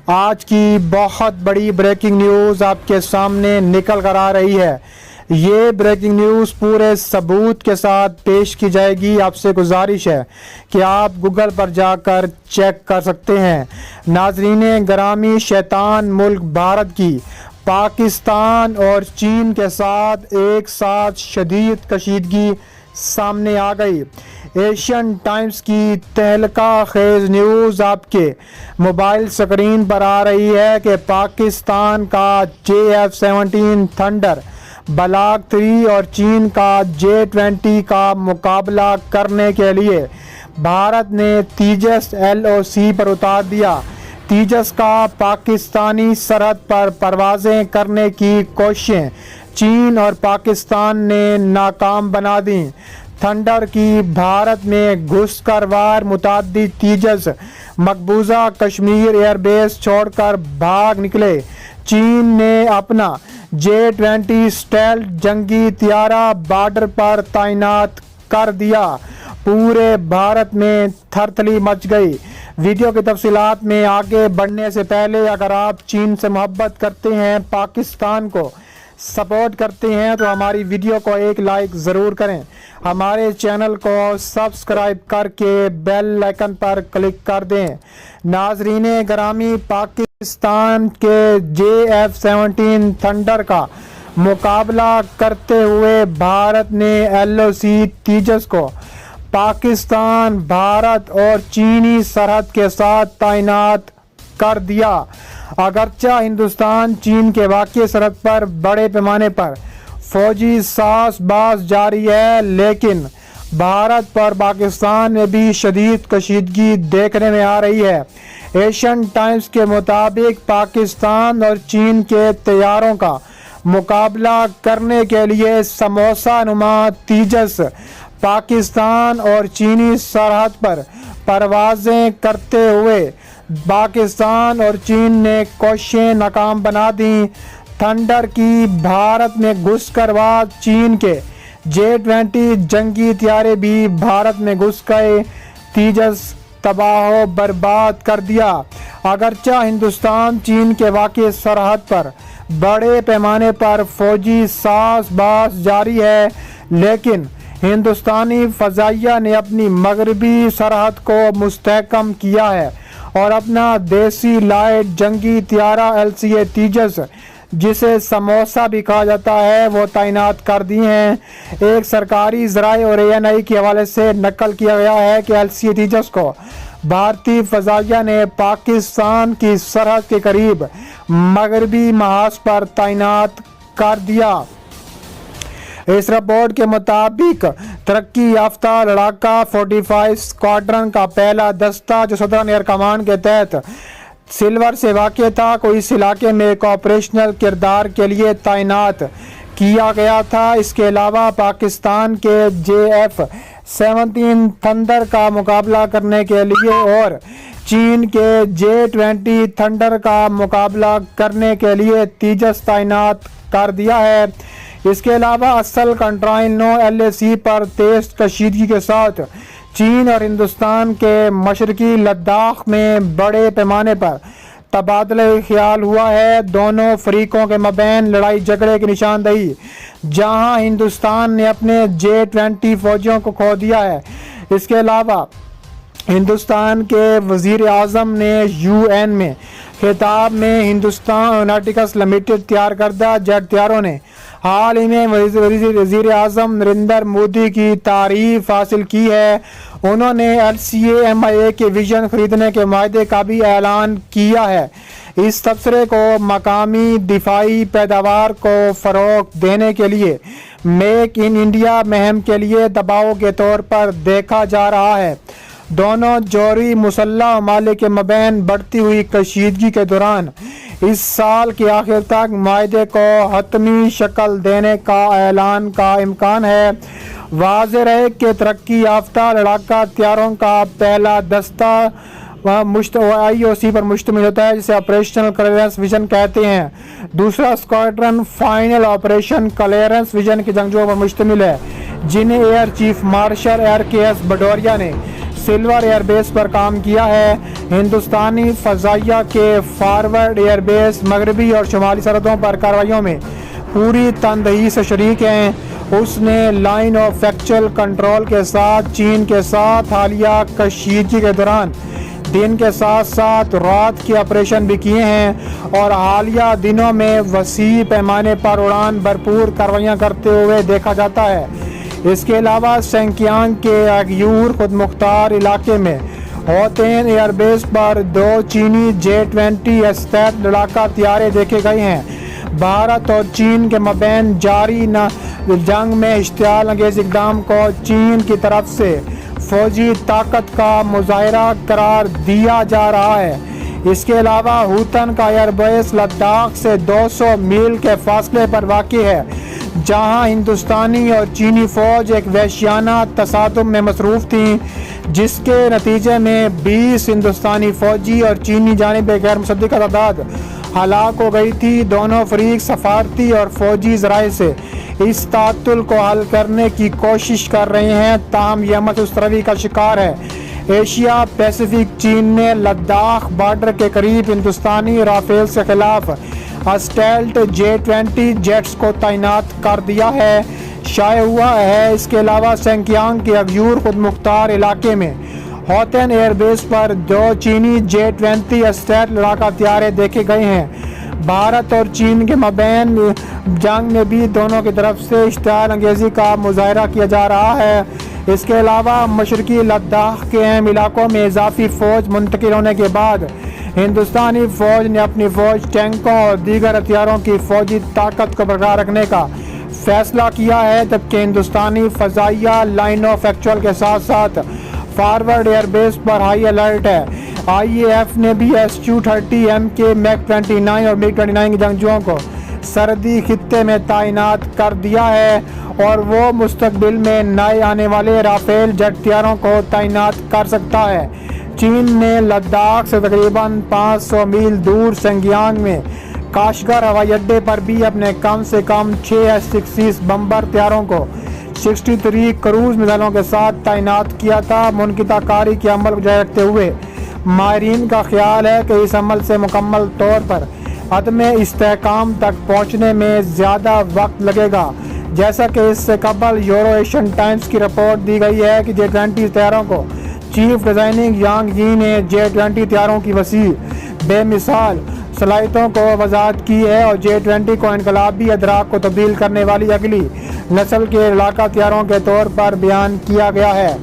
آج کی بہت بڑی بریکنگ نیوز آپ کے سامنے نکل کر آ رہی ہے۔ یہ بریکنگ نیوز پورے ثبوت کے ساتھ پیش کی جائے گی۔ آپ سے گزارش ہے کہ آپ گوگل پر جا کر چیک کر سکتے ہیں۔ ناظرین گرامی، شیطان ملک بھارت کی پاکستان اور چین کے ساتھ ایک ساتھ شدید کشیدگی سامنے آ گئی۔ ایشین ٹائمز کی تہلکہ خیز نیوز آپ کے موبائل سکرین پر آ رہی ہے کہ پاکستان کا JF-17 تھنڈر بلاک 3 اور چین کا J-20 کا مقابلہ کرنے کے لیے بھارت نے تیجس LOC پر اتار دیا۔ تیجس کا پاکستانی سرحد پر پروازیں کرنے کی کوششیں چین اور پاکستان نے ناکام بنا دیں۔ تھنڈر کی بھارت میں گھس کر وار متعدد تیجس مقبوضہ کشمیر ایئر بیس چھوڑ کر بھاگ نکلے۔ چین نے اپنا J-20 اسٹیلتھ جنگی طیارہ بارڈر پر تعینات کر دیا۔ پورے بھارت میں تھرتھلی مچ گئی۔ ویڈیو کی تفصیلات میں آگے بڑھنے سے پہلے اگر آپ چین سے محبت کرتے ہیں، پاکستان کو سپورٹ کرتے ہیں تو ہماری ویڈیو کو ایک لائک ضرور کریں۔ ہمارے چینل کو سبسکرائب کر کے بیل آئیکن پر کلک کر دیں۔ ناظرین گرامی، پاکستان کے JF-17 تھنڈر کا مقابلہ کرتے ہوئے بھارت نے LOC تیجس کو پاکستان، بھارت اور چینی سرحد کے ساتھ تعینات کر دیا۔ اگرچہ ہندوستان چین کے واقعی سرحد پر بڑے پیمانے پر فوجی ساز باز جاری ہے، لیکن بھارت اور پاکستان میں بھی شدید کشیدگی دیکھنے میں آ رہی ہے۔ ایشین ٹائمز کے مطابق پاکستان اور چین کے طیاروں کا مقابلہ کرنے کے لیے سموسہ نما تیجس پاکستان اور چینی سرحد پر پروازیں کرتے ہوئے پاکستان اور چین نے کوششیں ناکام بنا دیں۔ تھنڈر کی بھارت میں گھس کر بعد چین کے J-20 جنگی طیارے بھی بھارت میں گھس گئے، تیجس تباہ و برباد کر دیا۔ اگرچہ ہندوستان چین کے واقعی سرحد پر بڑے پیمانے پر فوجی ساز باز جاری ہے، لیکن ہندوستانی فضائیہ نے اپنی مغربی سرحد کو مستحکم کیا ہے اور اپنا دیسی لائٹ جنگی طیارہ LCA تیجس، جسے سموسہ بھی کہا جاتا ہے، وہ تعینات کر دی ہیں۔ ایک سرکاری ذرائع اور ANI کے حوالے سے نقل کیا گیا ہے کہ LCA تیجس کو بھارتی فضائیہ نے پاکستان کی سرحد کے قریب مغربی محاذ پر تعینات کر دیا۔ اس رپورٹ کے مطابق ترقی یافتہ لڑاکا 45 اسکواڈرن کا پہلا دستہ جو سدرن ایئر کمانڈ کے تحت سلور سے واقع تھا کو اس علاقے میں ایک آپریشنل کردار کے لیے تعینات کیا گیا تھا۔ اس کے علاوہ پاکستان کے JF-17 تھنڈر کا مقابلہ کرنے کے لیے اور چین کے J-20 تھنڈر کا مقابلہ کرنے کے لیے تیجس تعینات کر دیا ہے۔ اس کے علاوہ اصل کنٹرول 9 LAC پر تیز کشیدگی کے ساتھ چین اور ہندوستان کے مشرقی لداخ میں بڑے پیمانے پر تبادلہ خیال ہوا ہے۔ دونوں فریقوں کے مابین لڑائی جھگڑے کی نشاندہی، جہاں ہندوستان نے اپنے J-20 فوجیوں کو کھو دیا ہے۔ اس کے علاوہ ہندوستان کے وزیر اعظم نے UN میں خطاب میں ہندوستان ایروناٹکس لمیٹڈ تیار کردہ جیٹ طیاروں نے حال ہی میں وزیر اعظم نریندر مودی کی تعریف حاصل کی ہے۔ انہوں نے LCA-MIA کے ویژن خریدنے کے معاہدے کا بھی اعلان کیا ہے۔ اس تبصرے کو مقامی دفاعی پیداوار کو فروغ دینے کے لیے میک ان انڈیا مہم کے لیے دباؤ کے طور پر دیکھا جا رہا ہے۔ دونوں جوہری مسلح ممالک کے مابین بڑھتی ہوئی کشیدگی کے دوران اس سال کے آخر تک معاہدے کو حتمی شکل دینے کا اعلان کا امکان ہے۔ واضح ہے کہ ترقی یافتہ لڑاکا طیاروں کا پہلا دستہ IOC پر مشتمل ہوتا ہے، جسے آپریشنل کلیئرنس ویژن کہتے ہیں۔ دوسرا squadron final operation clearance vision کے جنگجوؤں پر مشتمل ہے، جنہیں ایئر چیف مارشل RKS بھدوریا نے سلور ایئر بیس پر کام کیا ہے۔ ہندوستانی فضائیہ کے فارورڈ ایئر بیس مغربی اور شمالی سرحدوں پر کارروائیوں میں پوری تندہی سے شریک ہیں۔ اس نے لائن آف ایکچوئل کنٹرول کے ساتھ چین کے ساتھ حالیہ کشیدگی کے دوران دن کے ساتھ ساتھ رات کے آپریشن بھی کیے ہیں اور حالیہ دنوں میں وسیع پیمانے پر اڑان بھرپور کارروائیاں کرتے ہوئے دیکھا جاتا ہے۔ اس کے علاوہ سینکیانگ کے ایگیور خود مختار علاقے میں ہوتین ایئر بیس پر 2 چینی J-20 اسٹیلتھ لڑاکا طیارے دیکھے گئے ہیں۔ بھارت اور چین کے مابین جاری جنگ میں اشتعال انگیز اقدام کو چین کی طرف سے فوجی طاقت کا مظاہرہ قرار دیا جا رہا ہے۔ اس کے علاوہ ہوتن کا ایئر بیس لداخ سے 200 میل کے فاصلے پر واقع ہے، جہاں ہندوستانی اور چینی فوج ایک وحشیانہ تصادم میں مصروف تھیں، جس کے نتیجے میں 20 ہندوستانی فوجی اور چینی جانب غیر مصدقہ تعداد ہلاک ہو گئی تھی۔ دونوں فریق سفارتی اور فوجی ذرائع سے اس تعطل کو حل کرنے کی کوشش کر رہے ہیں، تاہم یہ عمل اس روی کا شکار ہے۔ ایشیا پیسیفک چین نے لداخ بارڈر کے قریب ہندوستانی رافیلز کے خلاف اسٹیلتھ J-20 جیٹس کو تعینات کر دیا ہے، شائع ہوا ہے۔ اس کے علاوہ سینکیانگ کے ایگیور خود مختار علاقے میں ہوتین ایئر بیس پر 2 چینی J-20 اسٹیلتھ لڑاکا طیارے دیکھے گئے ہیں۔ بھارت اور چین کے مابین جنگ میں بھی دونوں کی طرف سے اشتعال انگیزی کا مظاہرہ کیا جا رہا ہے۔ اس کے علاوہ مشرقی لداخ کے اہم علاقوں میں اضافی فوج منتقل ہونے کے بعد ہندوستانی فوج نے اپنی فوج ٹینکوں اور دیگر ہتھیاروں کی فوجی طاقت کو برقرار رکھنے کا فیصلہ کیا ہے، جبکہ ہندوستانی فضائیہ لائن آف ایکچوئل کے ساتھ ساتھ فارورڈ ایئر بیس پر ہائی الرٹ ہے۔ IAF نے بھی Su-30M کے MiG-29 اور MiG-29 کے جنگجوؤں کو سرحدی خطے میں تعینات کر دیا ہے اور وہ مستقبل میں نئے آنے والے رافیل جیٹ طیاروں کو تعینات کر سکتا ہے۔ چین نے لداخ سے تقریباً 500 میل دور سینکیانگ میں کاشغر ہوائی اڈے پر بھی اپنے کم سے کم 6 H-36 بمبر طیاروں کو 63 کروز میزائلوں کے ساتھ تعینات کیا تھا۔ منقطع کاری کے عمل کو جاری رکھتے ہوئے ماہرین کا خیال ہے کہ اس عمل سے مکمل طور پر عدم استحکام تک پہنچنے میں زیادہ وقت لگے گا۔ جیسا کہ اس سے قبل یورو ایشین ٹائمز کی رپورٹ دی گئی ہے کہ J-20 طیاروں کو چیف ڈیزائننگ یانگ یی نے J-20 طیاروں کی وسیع بے مثال صلاحیتوں کو وضاحت کی ہے اور J-20 کو انقلابی ادراک کو تبدیل کرنے والی اگلی نسل کے لڑاکا طیاروں کے طور پر بیان کیا گیا ہے۔